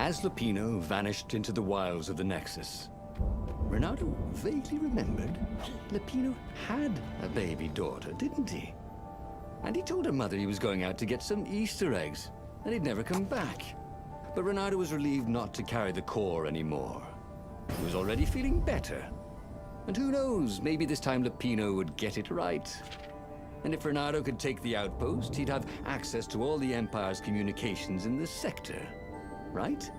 As Lupino vanished into the wilds of the Nexus, Renato vaguely remembered Lupino had a baby daughter, didn't he? And he told her mother he was going out to get some Easter eggs, and he'd never come back. But Renato was relieved not to carry the core anymore. He was already feeling better. And who knows, maybe this time Lupino would get it right. And if Renato could take the outpost, he'd have access to all the Empire's communications in this sector, right?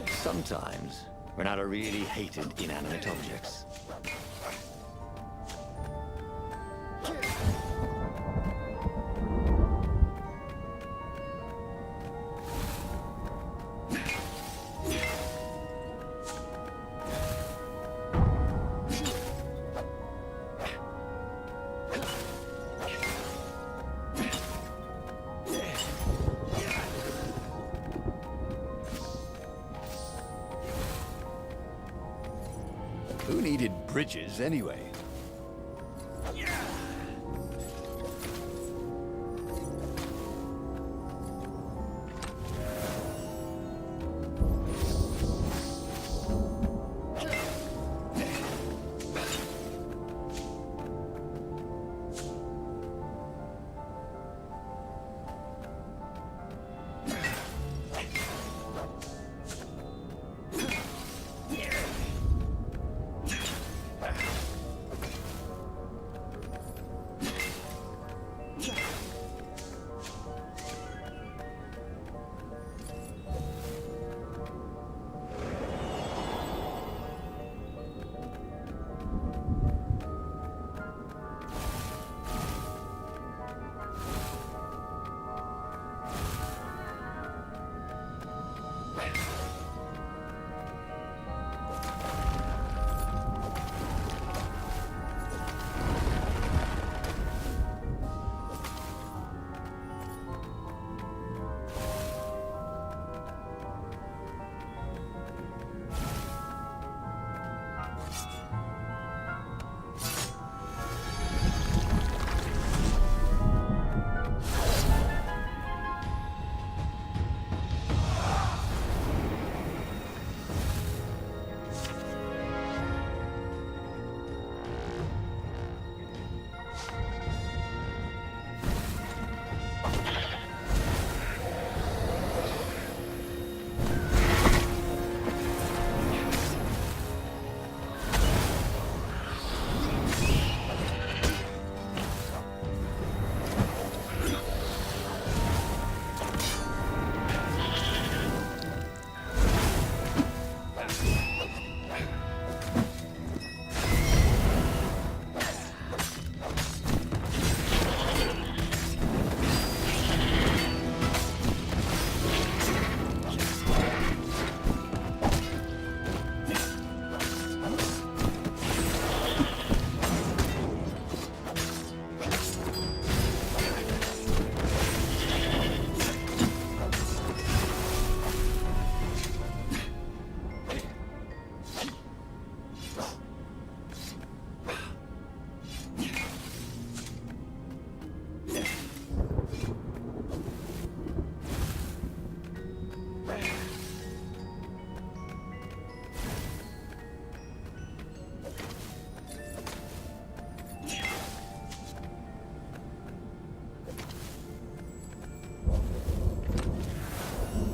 Sometimes, Renato really hated inanimate objects. Who needed bridges anyway?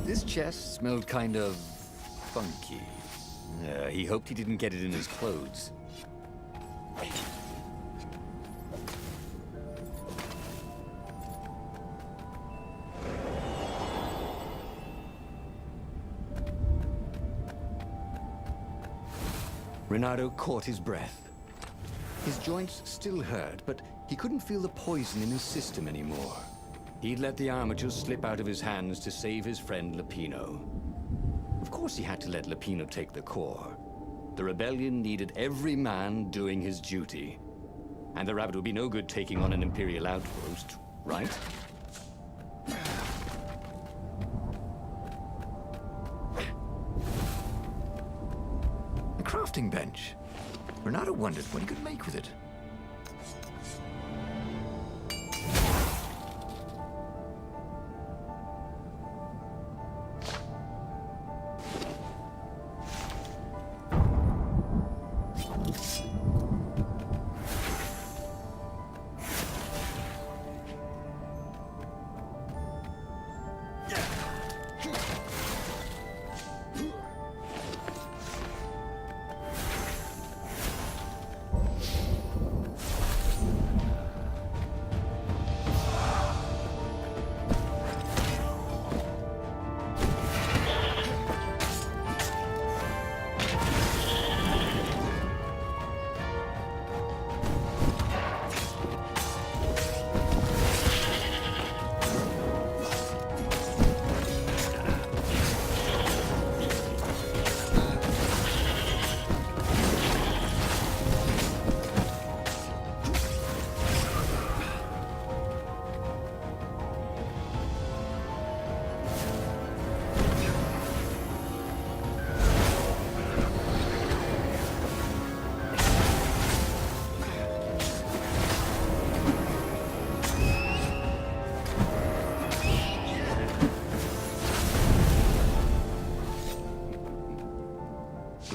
This chest smelled kind of funky. He hoped he didn't get it in his clothes. Renato caught his breath. His joints still hurt, but he couldn't feel the poison in his system anymore. He'd let the armature slip out of his hands to save his friend Lupino. Of course he had to let Lupino take the core. The rebellion needed every man doing his duty. And the rabbit would be no good taking on an Imperial outpost, right? A crafting bench. Renato wondered what he could make with it.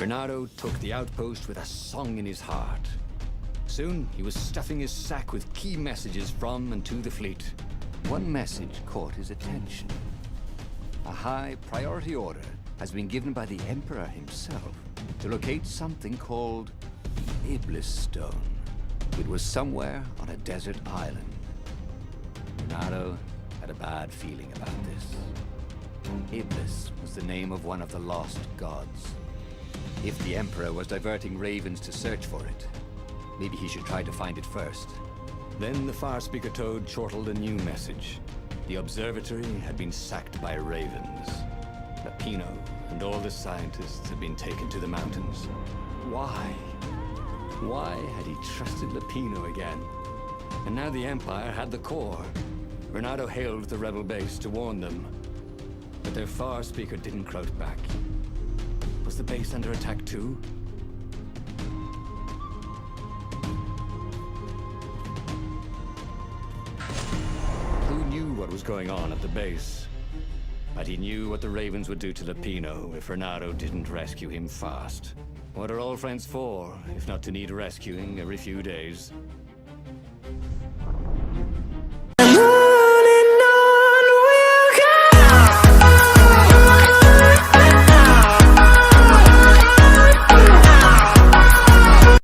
Bernardo took the outpost with a song in his heart. Soon, he was stuffing his sack with key messages from and to the fleet. One message caught his attention. A high priority order has been given by the Emperor himself to locate something called the Iblis Stone. It was somewhere on a desert island. Bernardo had a bad feeling about this. Iblis was the name of one of the lost gods. If the Emperor was diverting ravens to search for it, maybe he should try to find it first. Then the Farspeaker Toad chortled a new message. The observatory had been sacked by ravens. Lapino and all the scientists had been taken to the mountains. Why? Why had he trusted Lapino again? And now the Empire had the core. Bernardo hailed the rebel base to warn them. But their Farspeaker didn't croak back. Was the base under attack too? Who knew what was going on at the base? But he knew what the ravens would do to Lapino if Bernardo didn't rescue him fast. What are old friends for, if not to need rescuing every few days?